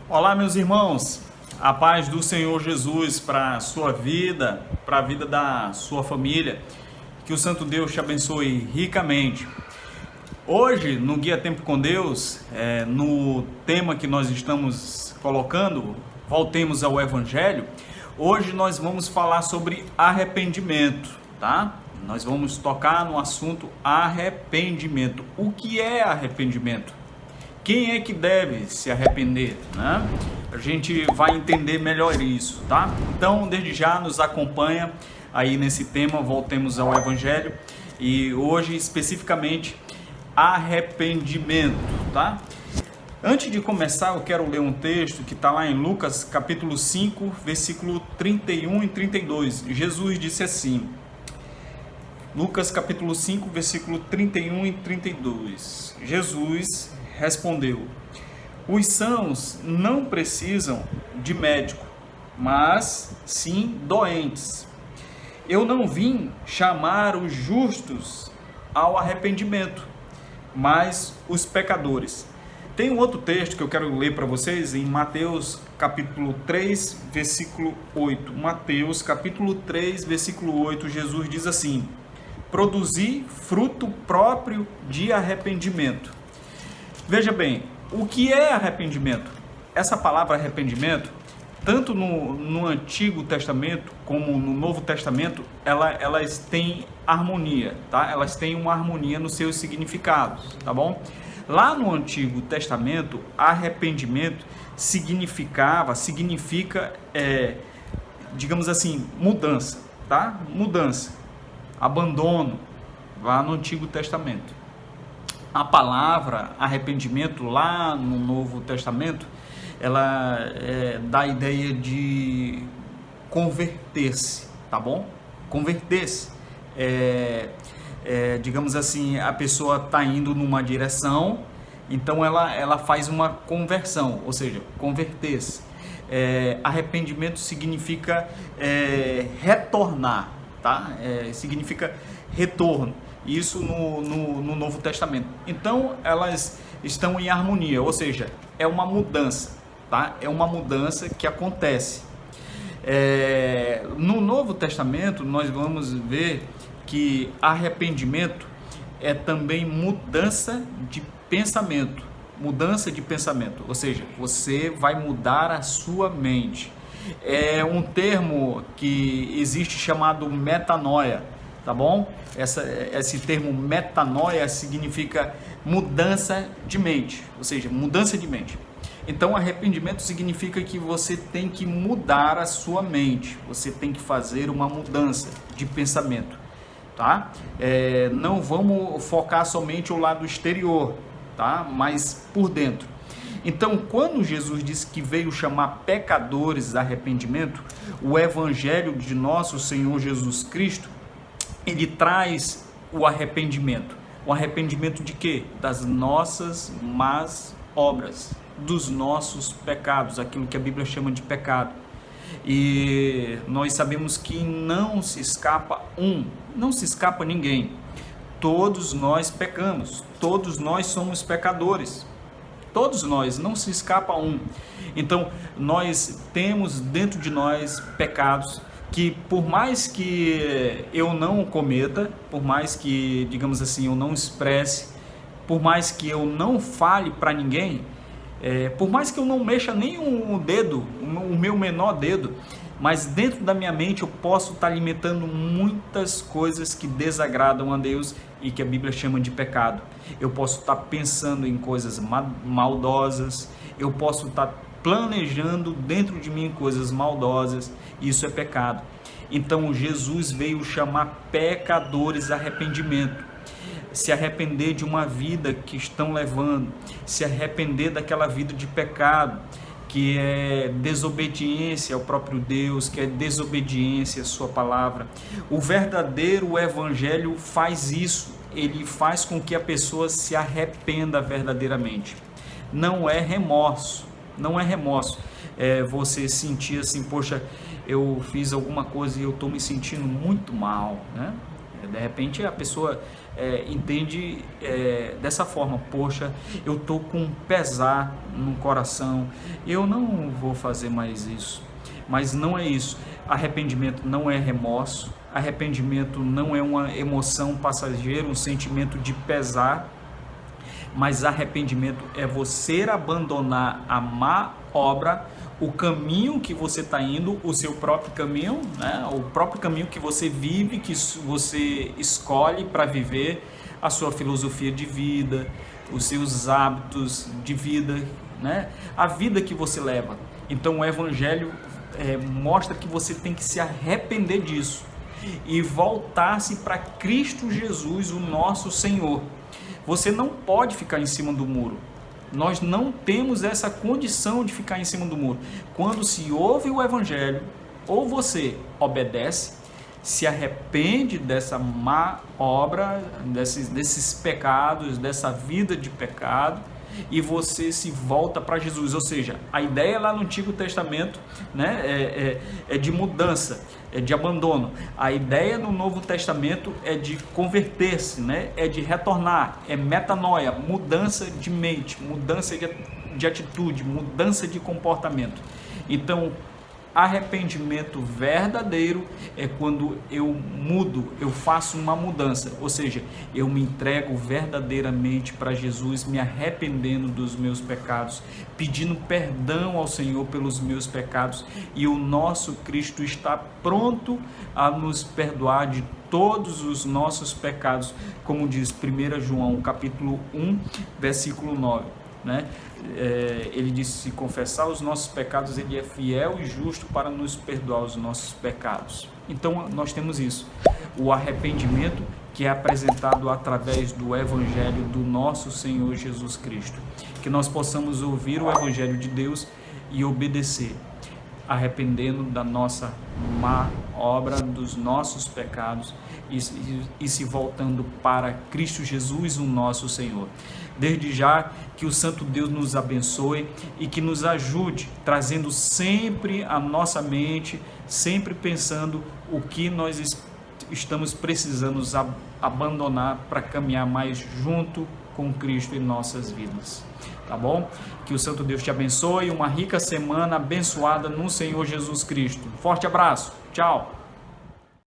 Olá, meus irmãos, a paz do Senhor Jesus para a sua vida, para a vida da sua família, que o Santo Deus te abençoe ricamente. Hoje, no Guia Tempo com Deus, no tema que nós estamos colocando, voltemos ao Evangelho, hoje nós vamos falar sobre arrependimento, tá? Nós vamos tocar no assunto arrependimento. O que é arrependimento? Quem é que deve se arrepender, né? A gente vai entender melhor isso, tá? Então, desde já, nos acompanha aí nesse tema, voltemos ao Evangelho. E hoje, especificamente, arrependimento, tá? Antes de começar, eu quero ler um texto que está lá em Lucas, capítulo 5, versículo 31 e 32. Jesus disse assim, Lucas, capítulo 5, versículo 31 e 32. Jesus respondeu: os sãos não precisam de médico, mas sim doentes. Eu não vim chamar os justos ao arrependimento, mas os pecadores. Tem um outro texto que eu quero ler para vocês em Mateus capítulo 3, versículo 8. Mateus capítulo 3, versículo 8, Jesus diz assim: produzir fruto próprio de arrependimento. Veja bem, o que é arrependimento? Essa palavra arrependimento, tanto no Antigo Testamento como no Novo Testamento, elas têm harmonia, tá? Elas têm uma harmonia nos seus significados, tá bom? Lá no Antigo Testamento, arrependimento significa, digamos assim, mudança, tá? Mudança, abandono, lá no Antigo Testamento. A palavra arrependimento lá no Novo Testamento, ela dá a ideia de converter-se, tá bom? Converter-se. Digamos assim, a pessoa está indo numa direção, então ela faz uma conversão, ou seja, converter-se. Arrependimento significa retornar, tá? Significa retorno. Isso no Novo Testamento. Então, elas estão em harmonia, ou seja, é uma mudança, tá? É uma mudança que acontece. No Novo Testamento, nós vamos ver que arrependimento é também mudança de pensamento. Mudança de pensamento, ou seja, você vai mudar a sua mente. É um termo que existe chamado metanoia, tá bom? Esse termo metanoia significa mudança de mente, ou seja, mudança de mente. Então, arrependimento significa que você tem que mudar a sua mente, você tem que fazer uma mudança de pensamento, tá? Não vamos focar somente o lado exterior, tá? Mas por dentro. Então, quando Jesus disse que veio chamar pecadores a arrependimento, o evangelho de nosso Senhor Jesus Cristo, ele traz o arrependimento. O arrependimento de quê? Das nossas más obras, dos nossos pecados, aquilo que a Bíblia chama de pecado. E nós sabemos que não se escapa ninguém. Todos nós pecamos, todos nós somos pecadores. Todos nós, não se escapa um. Então, nós temos dentro de nós pecados que, por mais que eu não cometa, por mais que, digamos assim, eu não expresse, por mais que eu não fale para ninguém, por mais que eu não mexa nem o dedo, o meu menor dedo, mas dentro da minha mente eu posso estar alimentando muitas coisas que desagradam a Deus e que a Bíblia chama de pecado. Eu posso estar pensando em coisas maldosas, eu posso estar planejando dentro de mim coisas maldosas, isso é pecado. Então Jesus veio chamar pecadores a arrependimento, se arrepender de uma vida que estão levando, se arrepender daquela vida de pecado, que é desobediência ao próprio Deus, que é desobediência à sua palavra. O verdadeiro evangelho faz isso, ele faz com que a pessoa se arrependa verdadeiramente. Não é remorso. Você sentir assim, poxa, eu fiz alguma coisa e eu estou me sentindo muito mal, né? De repente a pessoa entende dessa forma: poxa, eu estou com um pesar no coração, eu não vou fazer mais isso. Mas não é isso. Arrependimento não é remorso, arrependimento não é uma emoção passageira, um sentimento de pesar, mas arrependimento é você abandonar a má obra, o caminho que você está indo, o seu próprio caminho, né? O próprio caminho que você vive, que você escolhe para viver, a sua filosofia de vida, os seus hábitos de vida, né? A vida que você leva. Então o Evangelho mostra que você tem que se arrepender disso e voltar-se para Cristo Jesus, o nosso Senhor. Você não pode ficar em cima do muro. Nós não temos essa condição de ficar em cima do muro. Quando se ouve o Evangelho, ou você obedece, se arrepende dessa má obra, desses pecados, dessa vida de pecado, e você se volta para Jesus. Ou seja, a ideia lá no Antigo Testamento, né, é de mudança, é de abandono. A ideia no Novo Testamento é de converter-se, né, é de retornar, é metanoia, mudança de mente, mudança de atitude, mudança de comportamento. Então, arrependimento verdadeiro é quando eu mudo, eu faço uma mudança, ou seja, eu me entrego verdadeiramente para Jesus, me arrependendo dos meus pecados, pedindo perdão ao Senhor pelos meus pecados, e o nosso Cristo está pronto a nos perdoar de todos os nossos pecados, como diz 1 João capítulo 1, versículo 9. Né? Ele disse: se confessar os nossos pecados, ele é fiel e justo para nos perdoar os nossos pecados. Então nós temos isso, o arrependimento que é apresentado através do Evangelho do nosso Senhor Jesus Cristo. Que nós possamos ouvir o Evangelho de Deus e obedecer, arrependendo da nossa má obra, dos nossos pecados e se voltando para Cristo Jesus, o nosso Senhor. Desde já, que o Santo Deus nos abençoe e que nos ajude, trazendo sempre a nossa mente, sempre pensando o que nós estamos precisando abandonar para caminhar mais junto com Cristo em nossas vidas. Tá bom? Que o Santo Deus te abençoe, uma rica semana abençoada no Senhor Jesus Cristo. Forte abraço, tchau!